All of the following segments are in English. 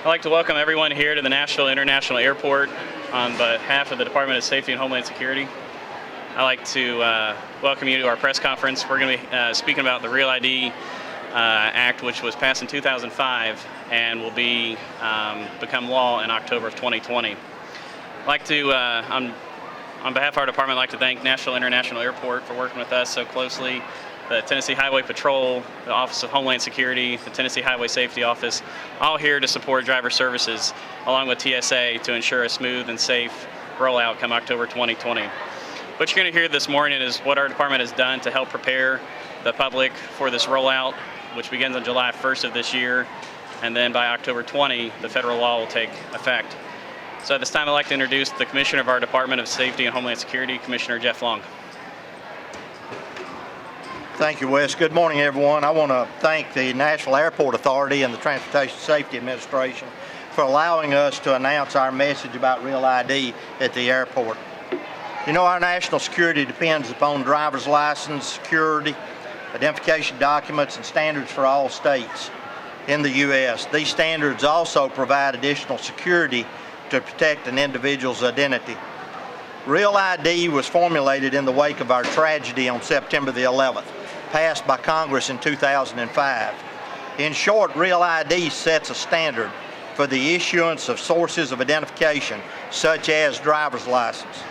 I'd like to welcome everyone here to the Nashville International Airport on behalf of the Department of Safety and Homeland Security. I'd like to welcome you to our press conference. We're going to be speaking about the Real ID Act, which was passed in 2005 and will be become law in October of 2020. I'd like to, on behalf of our department, I'd like to thank Nashville International Airport for working with us so closely, the Tennessee Highway Patrol, the Office of Homeland Security, the Tennessee Highway Safety Office, all here to support driver services, along with TSA, to ensure a smooth and safe rollout come October 2020. What you're going to hear this morning is what our department has done to help prepare the public for this rollout, which begins on July 1st of this year, and then by October 20, the federal law will take effect. So at this time, I'd like to introduce the Commissioner of our Department of Safety and Homeland Security, Commissioner Jeff Long. Thank you, Wes. Good morning, everyone. I want to thank the National Airport Authority and the Transportation Safety Administration for allowing us to announce our message about Real ID at the airport. You know, our national security depends upon driver's license, security, identification documents, and standards for all states in the U.S. These standards also provide additional security to protect an individual's identity. Real ID was formulated in the wake of our tragedy on September the 11th. Passed by Congress in 2005. In short, Real ID sets a standard for the issuance of sources of identification, such as driver's license.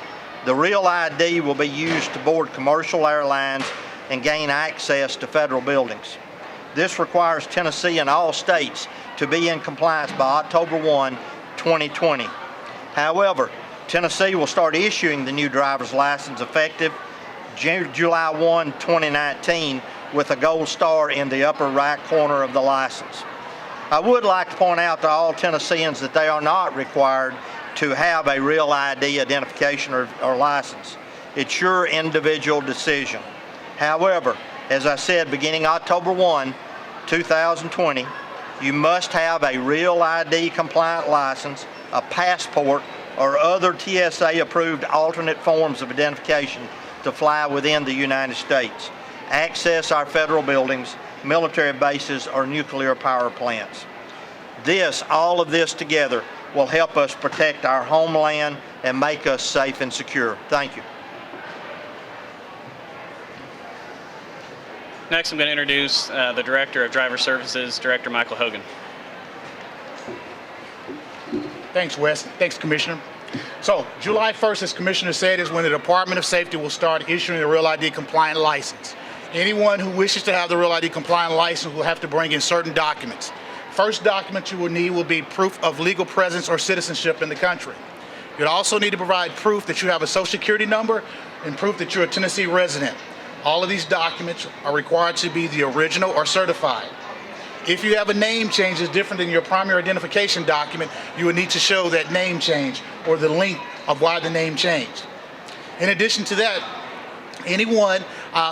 The Real ID will be used to board commercial airlines and gain access to federal buildings. This requires Tennessee and all states to be in compliance by October 1, 2020. However, Tennessee will start issuing the new driver's license effective July 1, 2019, with a gold star in the upper right corner of the license. I would like to point out to all Tennesseans that they are not required to have a Real ID identification or license. It's your individual decision. However, as I said, beginning October 1, 2020, you must have a Real ID compliant license, a passport, or other TSA-approved alternate forms of identification to fly within the United States, access our federal buildings, military bases, or nuclear power plants. All of this together will help us protect our homeland and make us safe and secure. Thank you. Next, I'm going to introduce the Director of Driver Services, Director Michael Hogan. Thanks, Wes. Thanks, Commissioner. So, July 1st, as Commissioner said, is when the Department of Safety will start issuing a Real ID compliant license. Anyone who wishes to have the Real ID compliant license will have to bring in certain documents. First document you will need will be proof of legal presence or citizenship in the country. You'll also need to provide proof that you have a Social Security number and proof that you're a Tennessee resident. All of these documents are required to be the original or certified. If you have a name change that's different than your primary identification document, you would need to show that name change or the length of why the name changed. In addition to that, anyone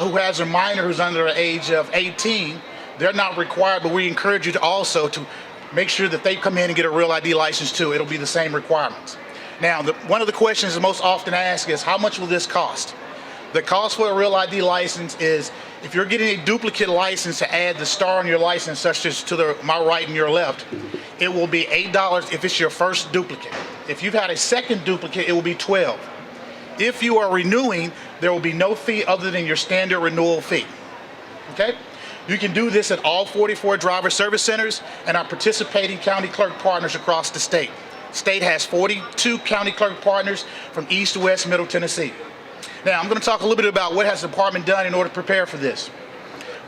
who has a minor who's under the age of 18, they're not required, but we encourage you to also to make sure that they come in and get a Real ID license too. It'll be the same requirements. Now, one of the questions most often asked is, how much will this cost? The cost for a Real ID license is, if you're getting a duplicate license to add the star on your license, such as to my right and your left, it will be $8 if it's your first duplicate. If you've had a second duplicate, it will be $12. If you are renewing, there will be no fee other than your standard renewal fee. Okay? You can do this at all 44 driver service centers and our participating county clerk partners across the state. State has 42 county clerk partners from East, West, Middle Tennessee. Now, I'm going to talk a little bit about what has the department done in order to prepare for this.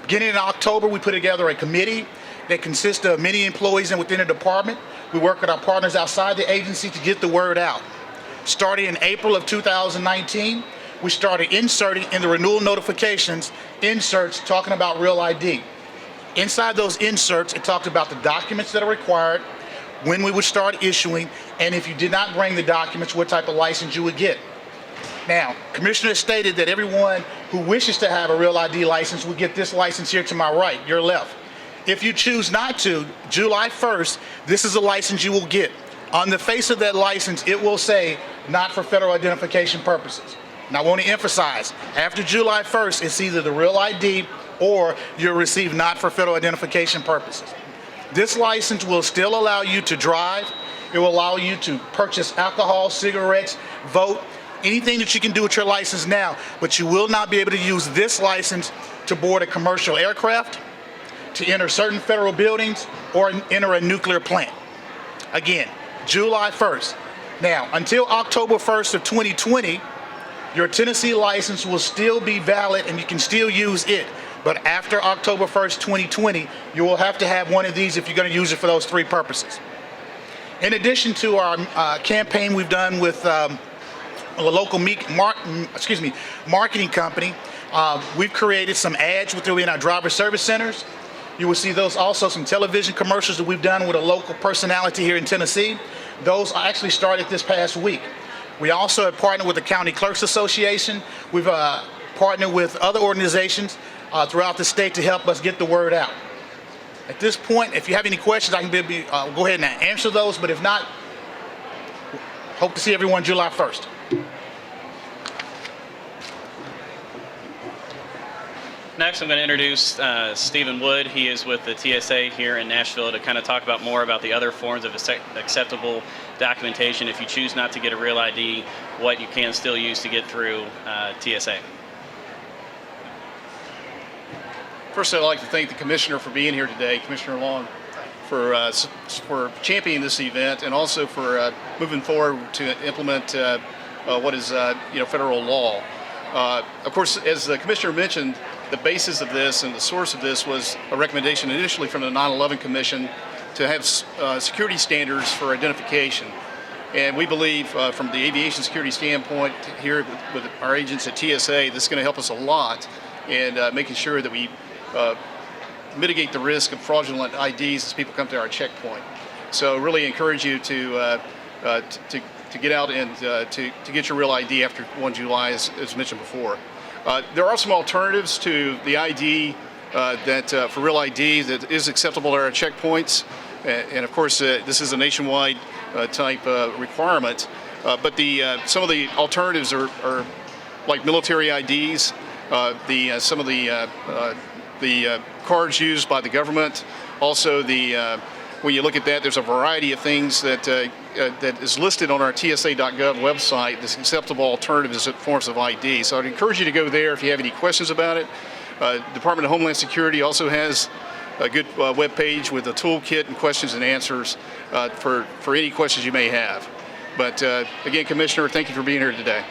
Beginning in October, we put together a committee that consists of many employees within the department. We work with our partners outside the agency to get the word out. Starting in April of 2019, we started inserting in the renewal notifications inserts talking about Real ID. Inside those inserts, it talked about the documents that are required, when we would start issuing, and if you did not bring the documents, what type of license you would get. Now, Commissioner stated that everyone who wishes to have a Real ID license will get this license here to my right, your left. If you choose not to, July 1st, this is a license you will get. On the face of that license, it will say, not for federal identification purposes. And I want to emphasize, after July 1st, it's either the Real ID or you'll receive not for federal identification purposes. This license will still allow you to drive. It will allow you to purchase alcohol, cigarettes, vote, anything that you can do with your license now, but you will not be able to use this license to board a commercial aircraft, to enter certain federal buildings, or enter a nuclear plant. Again, July 1st. Now, until October 1st of 2020, your Tennessee license will still be valid and you can still use it. But after October 1st, 2020, you will have to have one of these if you're going to use it for those three purposes. In addition to our campaign we've done with a local marketing company, we've created some ads within our driver service centers. You will see those also, some television commercials that we've done with a local personality here in Tennessee. Those actually started this past week. We also have partnered with the County Clerks Association. We've partnered with other organizations throughout the state to help us get the word out. At this point, if you have any questions, I can go ahead and answer those, but if not, hope to see everyone July 1st. Next, I'm going to introduce Stephen Wood. He is with the TSA here in Nashville to kind of talk about more about the other forms of acceptable documentation. If you choose not to get a real ID, what you can still use to get through TSA. First, I'd like to thank the Commissioner for being here today, Commissioner Long, for championing this event and also for moving forward to implement what is federal law. Of course, as the Commissioner mentioned, the basis of this and the source of this was a recommendation initially from the 9/11 Commission to have security standards for identification. And we believe from the aviation security standpoint here with our agents at TSA, this is going to help us a lot in making sure that we mitigate the risk of fraudulent IDs as people come to our checkpoint. So really encourage you to get out and to get your real ID after 1 July, as mentioned before. There are some alternatives to the ID that for real ID that is acceptable at our checkpoints. And of course, this is a nationwide type requirement. But some of the alternatives are like military IDs, some of the cards used by the government. Also, when you look at that, there's a variety of things that is listed on our TSA.gov website, this acceptable alternatives forms of ID. So I'd encourage you to go there if you have any questions about it. Department of Homeland Security also has a good web page with a toolkit and questions and answers for any questions you may have. But again, Commissioner, thank you for being here today.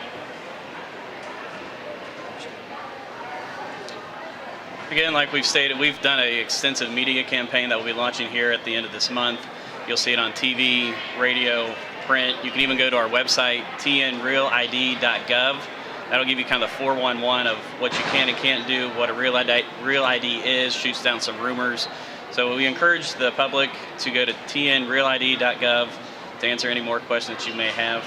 Again, like we've stated, we've done an extensive media campaign that we'll be launching here at the end of this month. You'll see it on TV, radio, print. You can even go to our website, tnrealid.gov. That'll give you kind of the 411 of what you can and can't do, what a real ID is, shoots down some rumors. So we encourage the public to go to tnrealid.gov to answer any more questions you may have.